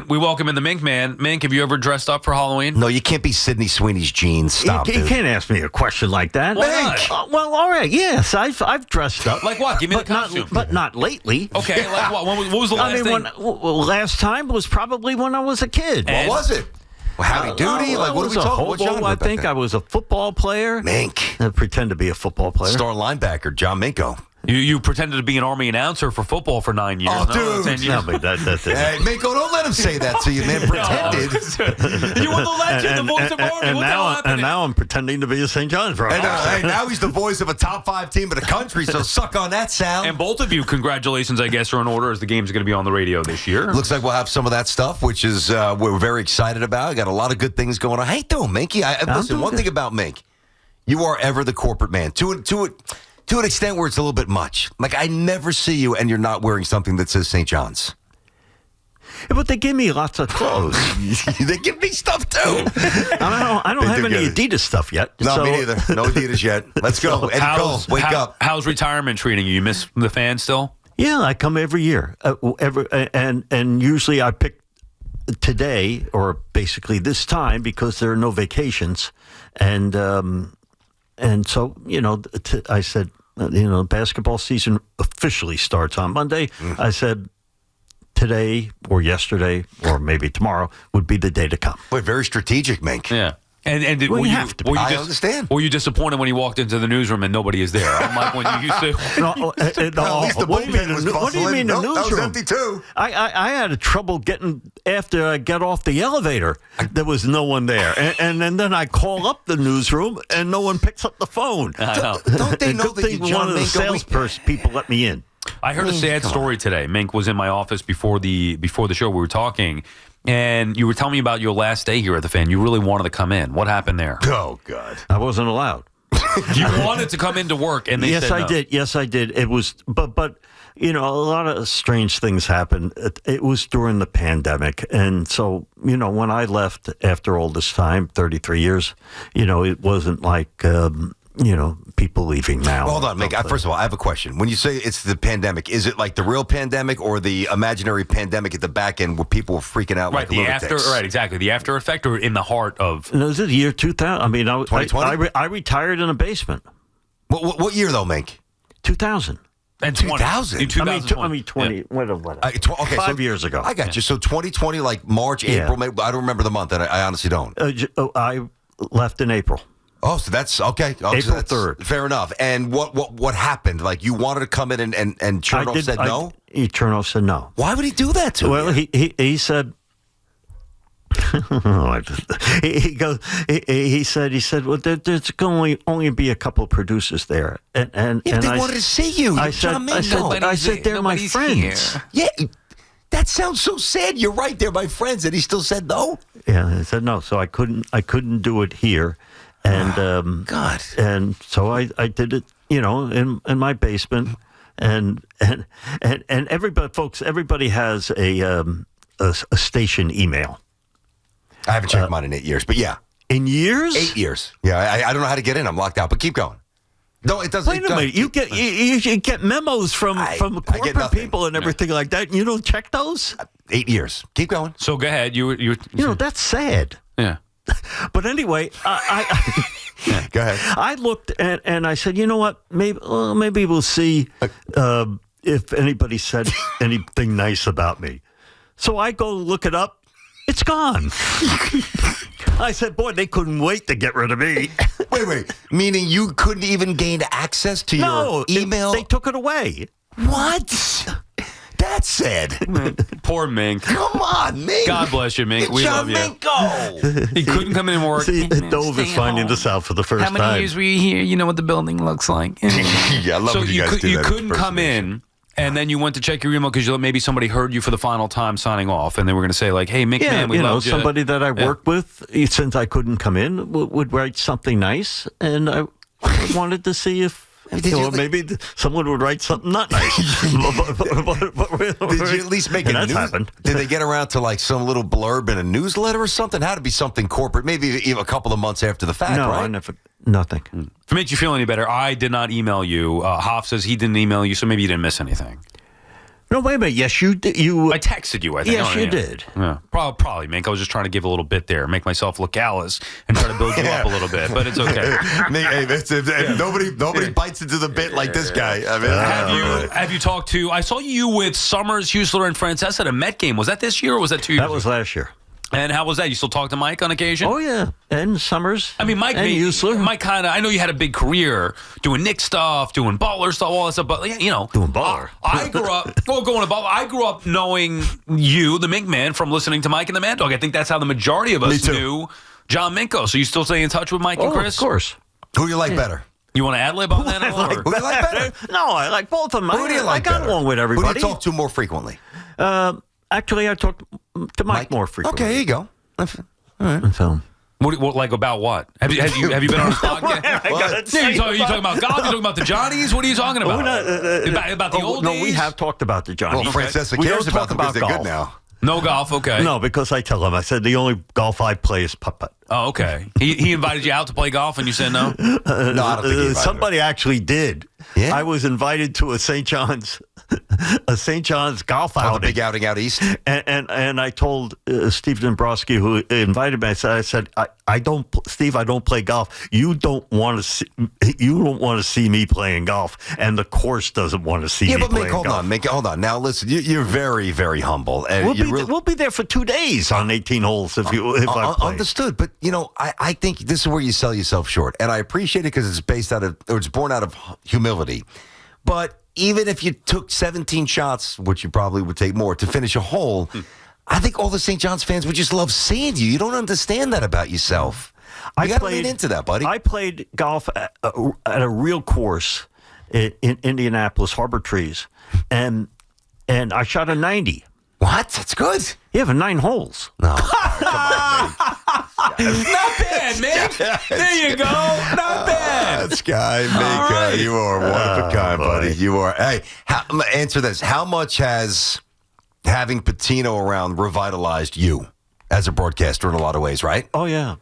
We welcome in the Mink Man. Mink, have you ever dressed up for Halloween? No, you can't be Sydney Sweeney's jeans. Stop, You can't ask me a question like that. Why not? Well, all right. Yes, I've dressed up. Like what? Give me the costume. But not lately. Okay, like what? What was the last thing? Last time was probably when I was a kid. What was it? Howdy doody? Like, what are we talking about? Hobo, I think I was a football player. Mink. I pretend to be a football player. Star linebacker, John Minko. You pretended to be an Army announcer for football for 9 years. Oh, dude. 10 years. No, but that's it. Hey, Minko, don't let him say that to you, man. Pretended. You were the legend, the voice of Army. What the hell happened? And now I'm pretending to be a St. John's brother. Hey, now he's the voice of a top 5 team of the country, so suck on that, Sal. And both of you, congratulations, I guess, are in order as the game's going to be on the radio this year. Looks like we'll have some of that stuff, which is we're very excited about. Got a lot of good things going on. How you doing, Minky? Listen, one thing about Mink, you are ever the corporate man. To an extent where it's a little bit much. Like, I never see you and you're not wearing something that says St. John's. Yeah, but they give me lots of clothes. They give me stuff, too. I don't have any Adidas stuff yet. No, me neither. No Adidas yet. Let's go. Eddie Cole, wake up. How's retirement treating you? You miss the fans still? Yeah, I come every year. And usually I pick today, or basically this time, because there are no vacations. And so, I said, basketball season officially starts on Monday. I said today or yesterday or maybe tomorrow would be the day to come. Boy, very strategic, Mink. Yeah. And I understand. Were you disappointed when you walked into the newsroom and nobody is there? Unlike when you used to. At least the bullpen was bustling. What do you mean the newsroom? That was empty too. I had trouble getting after I got off the elevator. There was no one there, and then I call up the newsroom and no one picks up the phone. I know. Don't they know that you're one of the salesperson people let me in? I heard a sad story today. Mink was in my office before the show. We were talking. And you were telling me about your last day here at the Fan. You really wanted to come in. What happened there? Oh, God. I wasn't allowed. You wanted to come into work, and they said no. Yes, I did. It was, but a lot of strange things happened. It was during the pandemic, and so when I left after all this time, 33 years, it wasn't like people leaving now. Well, hold on, Mink. First of all, I have a question. When you say it's the pandemic, is it like the real pandemic or the imaginary pandemic at the back end where people were freaking out like lunatics? Right, exactly. The after effect or in the heart of... No, is it the year 2000? I mean, 2020? I retired in a basement. What year, though, Mink? 2000. And 2000? In 2020. I mean 20. Yeah. What? Okay, 5 years ago. I got you. So 2020, like March, April, May, I don't remember the month, and I honestly don't. I left in April. Oh, so that's okay. April 3rd. Fair enough. And what happened? Like, you wanted to come in and Chernoff said no? Chernoff said no. Why would he do that to you? Well, he said... he said, well, there's going to only be a couple of producers there. And they wanted to see you. I said, they're my friends. Here. Yeah. That sounds so sad. You're right. They're my friends. And he still said no? Yeah, he said no. So I couldn't do it here. And God. And so I did it, in my basement, and everybody, folks, everybody has a station email. I haven't checked mine in 8 years, but yeah. In years? 8 years. Yeah, I don't know how to get in. I'm locked out, but keep going. No, it doesn't. Wait a minute. You get memos from corporate people and everything like that, and you don't check those? 8 years. Keep going. So go ahead. You that's sad. Yeah. But anyway, Go ahead. I looked and I said, you know what? Maybe we'll see if anybody said anything nice about me. So I go look it up. It's gone. I said, boy, they couldn't wait to get rid of me. Wait. Meaning you couldn't even gain access to your email? They took it away. What? That's sad. Poor Mink. Come on, Mink. God bless you, Mink. We love you. Minko. He couldn't come in and work. See, Dove is finding this out for the first time. How many years were you here? You know what the building looks like. Yeah, I love when you guys do that. You couldn't come in, and then you went to check your email because maybe somebody heard you for the final time signing off, and they were going to say, like, hey, Mink Man, we love you. Somebody that I worked with, since I couldn't come in, would write something nice, and I wanted to see if maybe someone would write something not nice. Did you at least make a news? Happened. Did they get around to like some little blurb in a newsletter or something? Had to be something corporate, maybe even a couple of months after the fact, no, right? I never. Nothing. If it makes you feel any better, I did not email you. Hoff says he didn't email you, so maybe you didn't miss anything. No, wait a minute. Yes, you did. You. I texted you, I think. Yes, you did. Yeah. Probably, Mink. I was just trying to give a little bit there, make myself look callous, and try to build you up a little bit, but it's okay. Nobody bites into the bit like this guy. I mean, have you talked to? I saw you with Somers, Huesler, and Francesa at a Met game. Was that this year or was that 2 years? That was last year. And how was that? You still talk to Mike on occasion? Oh yeah, and Somers. I mean, Mike kind of. I know you had a big career doing Knicks stuff, doing Butler stuff, all that stuff. But doing Butler. I grew up going to Butler. I grew up knowing you, the Mink Man, from listening to Mike and the Mad Dog. I think that's how the majority of us knew John Minko. So you still stay in touch with Mike and Chris? Of course. Who do you like better? You want to ad-lib on that? Who do you like better? No, I like both of them. Who do you like I got better? along with everybody. Who do you talk to more frequently? Actually, I talk to Mike more frequently. Okay, here you go. All right. So. What, like about what? Have you been on his podcast? You talking about golf? You talking about the Johnnies? What are you talking about? About the old days? No, we have talked about the Johnnies. Well, Francesa cares about them because they're good now. No golf, okay. No, because I tell him, I said the only golf I play is putt-putt. Oh, okay. He invited you out to play golf and you said no? No, I don't think he invited somebody actually did. Yeah? I was invited to a St. John's golf outing. The big outing out east? And I told Steve Dombrowski, who invited me, I said, Steve, I don't play golf. You don't want to see me playing golf, and the course doesn't want to see me playing golf. Hold on. Now listen, you're very, very humble, and we'll be there for 2 days on 18 holes if I play. Understood, but I think this is where you sell yourself short, and I appreciate it because it's born out of humility. But even if you took 17 shots, which you probably would take more to finish a hole, I think all the St. John's fans would just love seeing you. You don't understand that about yourself. You got to lean into that, buddy. I played golf at a real course in Indianapolis, Harbor Trees, and I shot a 90. What? That's good. You have 9 holes. No. Come on, not bad, man. There you go. Not bad. This guy, Minko, right. You are one of a kind, buddy. You are. Hey, answer this. How much has having Pitino around revitalized you as a broadcaster in a lot of ways, right? Oh, yeah.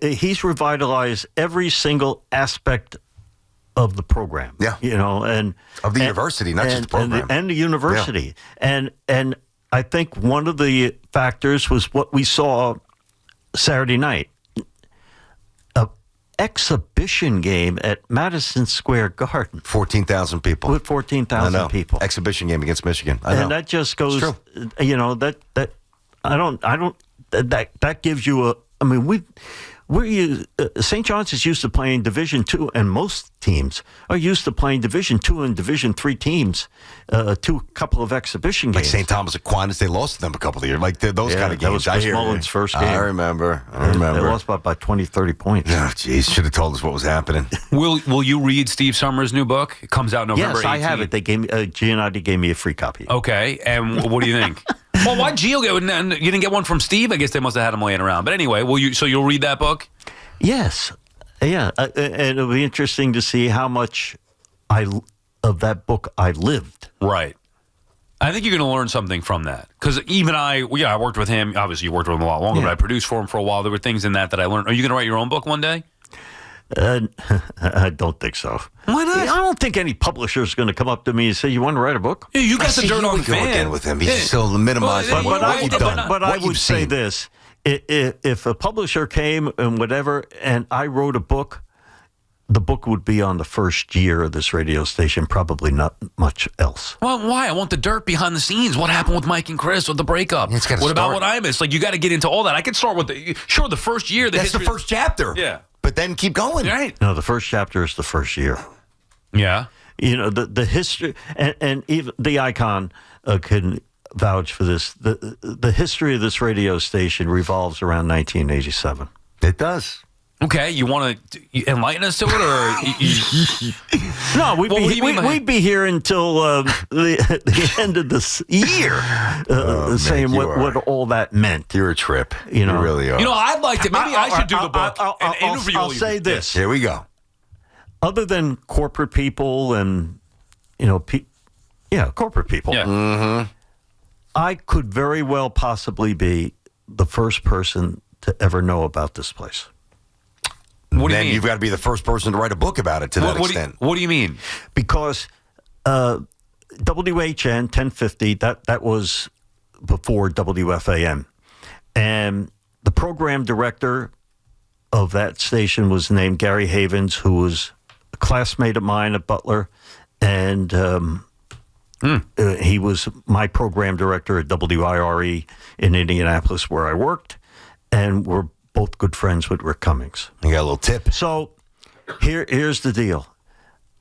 He's revitalized every single aspect of the program. Yeah. And of the university, not just the program. And the university. Yeah. And I think one of the factors was what we saw Saturday night. An exhibition game at Madison Square Garden. 14,000 people. With 14,000 people. Exhibition game against Michigan. I know. And that just goes, that gives you a, I mean, St. John's is used to playing Division II, and most teams are used to playing Division II and Division III teams to a couple of exhibition games. Like St. Thomas Aquinas, they lost to them a couple of years. Like those kind of games. That was Chris Mullen's first game. I remember. They lost by 20, 30 points. Oh, geez. Should have told us what was happening. Will you read Steve Somers' new book? It comes out November 18th. Yes, I have it. They gave me, Giannotti gave me a free copy. Okay, and what do you think? Well, why'd Gio get one? You didn't get one from Steve? I guess they must have had him laying around. But anyway, you'll read that book? Yes. Yeah. And it'll be interesting to see how much of that book I lived. Right. I think you're going to learn something from that. Because even I worked with him. Obviously, you worked with him a lot longer, but I produced for him for a while. There were things in that I learned. Are you going to write your own book one day? I don't think so. Why not? I don't think any publisher is going to come up to me and say, "You want to write a book?" Yeah, you got the dirt on fan. Again with him. He's still minimizing what you've done. But I would say this: if a publisher came and whatever, and I wrote a book, the book would be on the first year of this radio station. Probably not much else. Well, why? I want the dirt behind the scenes. What happened with Mike and Chris with the breakup? What about what I missed? Like, you got to get into all that. I could start with the first year. That's the first chapter. Yeah. But then keep going. Right. No, the first chapter is the first year. Yeah. The history, and even the icon can vouch for this. The history of this radio station revolves around 1987. It does. Okay, you want to enlighten us to it, or no? We'd be here until the end of this year, saying what all that meant. You're a trip. You really are. I'd like to. Maybe I should do the book and interview I'll say this. Here we go. Other than corporate people and corporate people. Yeah. Mm-hmm. I could very well possibly be the first person to ever know about this place. What do you mean? You've got to be the first person to write a book about it to that extent. What do you mean? Because WHN 1050, that was before WFAN. And the program director of that station was named Gary Havens, who was a classmate of mine at Butler. And he was my program director at WIRE in Indianapolis, where I worked. And we're both good friends with Rick Cummings. You got a little tip. So here's the deal.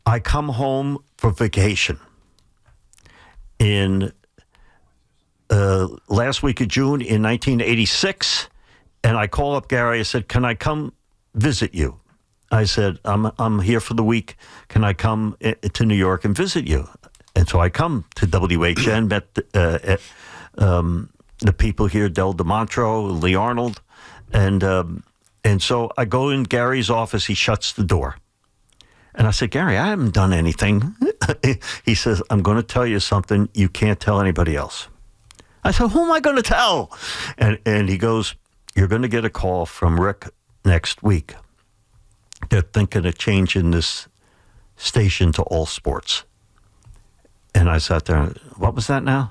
I come home for vacation in last week of June in 1986, and I call up Gary. I said, "Can I come visit you?" I said, "I'm here for the week. Can I come to New York and visit you?" And so I come to WHN, met the people here, Del DeMontro, Lee Arnold, and so I go in Gary's office. He shuts the door. And I said, "Gary, I haven't done anything." He says, "I'm going to tell you something you can't tell anybody else." I said, "Who am I going to tell?" And he goes, "You're going to get a call from Rick next week. They're thinking of changing this station to all sports." And I sat there, "What was that now?"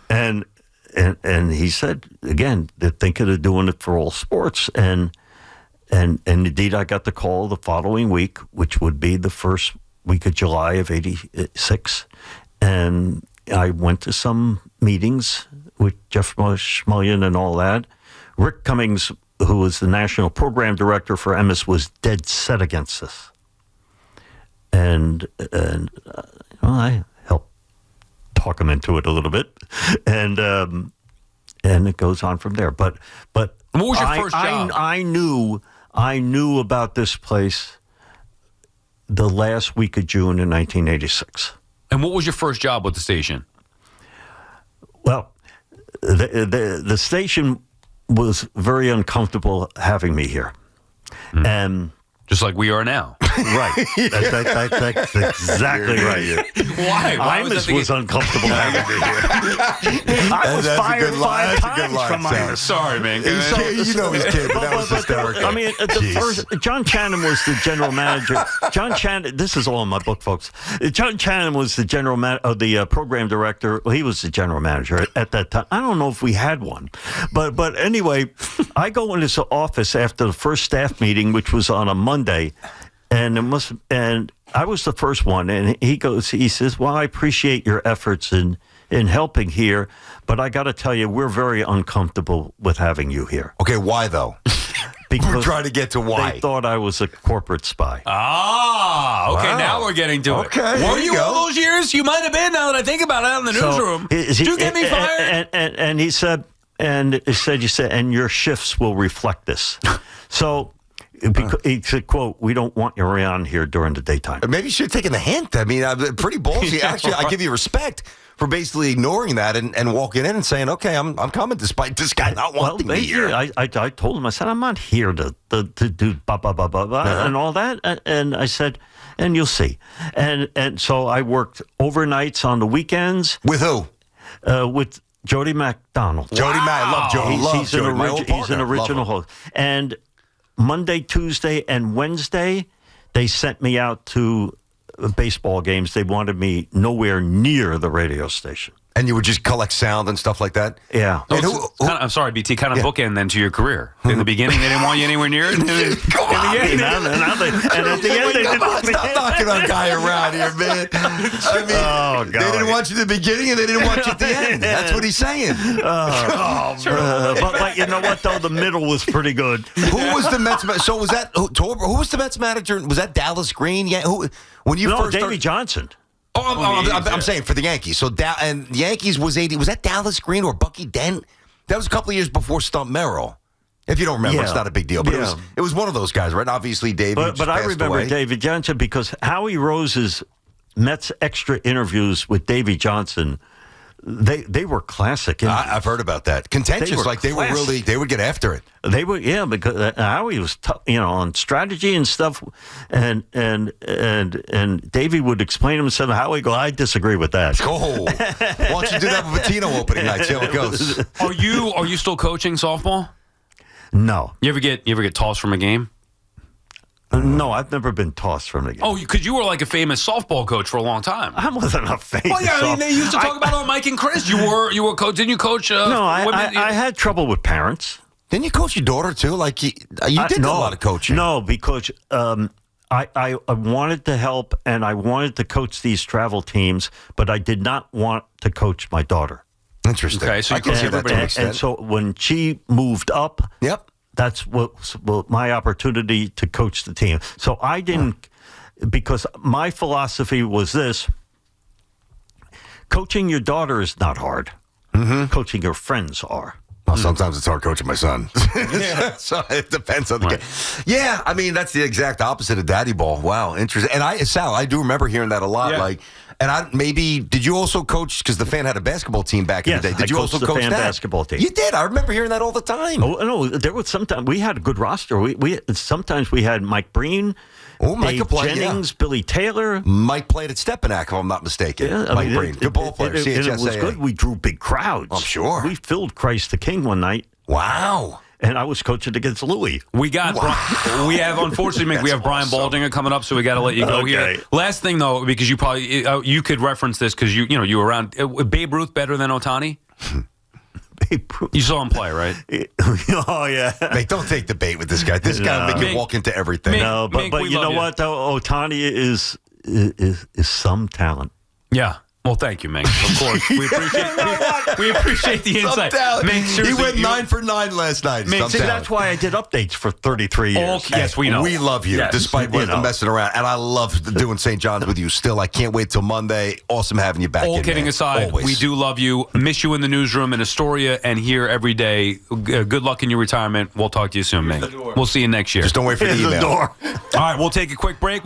and he said, again, they're thinking of doing it for all sports. And indeed, I got the call the following week, which would be the first week of July of 86. And I went to some meetings with Jeff Schmullian and all that. Rick Cummings, who was the national program director for Emmis, was dead set against this. And I helped talk him into it a little bit. And it goes on from there. But what was your first job? I knew about this place the last week of June in 1986. And what was your first job with the station? Well, the station was very uncomfortable having me here. And just like we are now. Right. That's exactly right. Why? Imus was uncomfortable having me here. I was fired 5 times from Imus. Sorry, man. You know he's kidding, but that was hysterical. I mean, the first John Channon was the general manager. John Channon, this is all in my book, folks. John Channon was the the program director. Well, he was the general manager at that time. I don't know if we had one, but anyway, I go in his office after the first staff meeting, which was on a Monday. And I was the first one, and he says, "Well, I appreciate your efforts in helping here, but I got to tell you, we're very uncomfortable with having you here." Okay, why though? Because we're trying to get to why. They thought I was a corporate spy. Ah, okay, Wow. Now we're getting to it. Okay, Were you all those years? You might have been, now that I think about it, out in the newsroom. Did you get me fired? And he said, and your shifts will reflect this. So... He said, quote, "We don't want you around here during the daytime." Maybe you should have taken the hint. I mean, pretty ballsy. Yeah, Actually, I give you respect for basically ignoring that and walking in and saying, "Okay, I'm coming," despite this guy not wanting me here. I told him, I said, "I'm not here to do blah, blah, blah, blah, blah," and all that. And I said, "And you'll see." And so I worked overnights on the weekends. With who? With Jody McDonald. Jody Mac. I love Jody. He's an original host. And Monday, Tuesday, and Wednesday, they sent me out to baseball games. They wanted me nowhere near the radio station. And you would just collect sound and stuff like that? Yeah. And I'm sorry, BT, kind of bookend then to your career. In the beginning, they didn't want you anywhere near it. And at the end, they didn't want me. Stop knocking our guy around here, man. I mean, they didn't want you at the beginning and they didn't want you at the end. That's what he's saying. But you know what, though? The middle was pretty good. Who was the Mets manager? So was that, who was the Mets manager? Was that Dallas Green? Yeah. When you first Davey started? Johnson. I'm saying for the Yankees. So and the Yankees was 80. Was that Dallas Green or Bucky Dent? That was a couple of years before Stump Merrill. If you don't remember, it's not a big deal. But it was one of those guys, right? Obviously, Davey. But I remember David Johnson because Howie Rose's Mets extra interviews with Davey Johnson. They were classic. I've heard about that. Contentious, they would get after it. They were, because Howie was tough, on strategy and stuff, and Davey would explain himself. Howie go, "I disagree with that." Oh, why don't you do that with Pitino opening night? See how it goes. Are you still coaching softball? No. You ever get tossed from a game? No, I've never been tossed from the game. Oh, because you were like a famous softball coach for a long time. I wasn't a famous. Well, yeah, I mean, they used to talk about it on Mike and Chris. You were coach. Didn't you coach? No, women? I had trouble with parents. Didn't you coach your daughter too? Like you did a lot of coaching. No, because I wanted to help and I wanted to coach these travel teams, but I did not want to coach my daughter. Interesting. Okay, so you I can see that to an extent. And so when she moved up, Yep. that's what my opportunity to coach the team. So I didn't, because my philosophy was this: coaching your daughter is not hard. Coaching your friends are. Well, sometimes it's hard coaching my son. So it depends on the game. Yeah, I mean, that's the exact opposite of daddy ball. Wow, interesting. And Sal, I do remember hearing that a lot. Yeah. Did you also coach, because the Fan had a basketball team back in the day. Did you also coach the Fan that? basketball team. You did. I remember hearing that all the time. Oh no, there was sometimes we had a good roster. Sometimes we had Mike Breen, Mike Dave played, Jennings, Billy Taylor. Mike played at Stepinac, if I'm not mistaken. Yeah, Mike Breen, good ball player. And it was good. We drew big crowds. I'm sure. We filled Christ the King one night. Wow. And I was coaching against Louis. We unfortunately, Mick, we have Brian Baldinger coming up, so we got to let you go here. Last thing though, because you probably you could reference this because you were around. Babe Ruth better than Ohtani? Babe Ruth. You saw him play, right? Oh yeah. Mate, don't take the bait with this guy. This guy will make you walk into everything. No, but you know what though? Ohtani is some talent. Yeah. Well, thank you, Mink. Of course, we appreciate the insight. Mink, he went 9 for 9 last night. See, that's why I did updates for 33 years. Yes, we know. We love you, despite messing around. And I love doing St. John's with you still. I can't wait till Monday. Awesome having you back. All kidding aside, always. we do love you. Miss you in the newsroom in Astoria and here every day. Good luck in your retirement. We'll talk to you soon, Mink. We'll see you next year. Just don't wait for the email. All right, we'll take a quick break.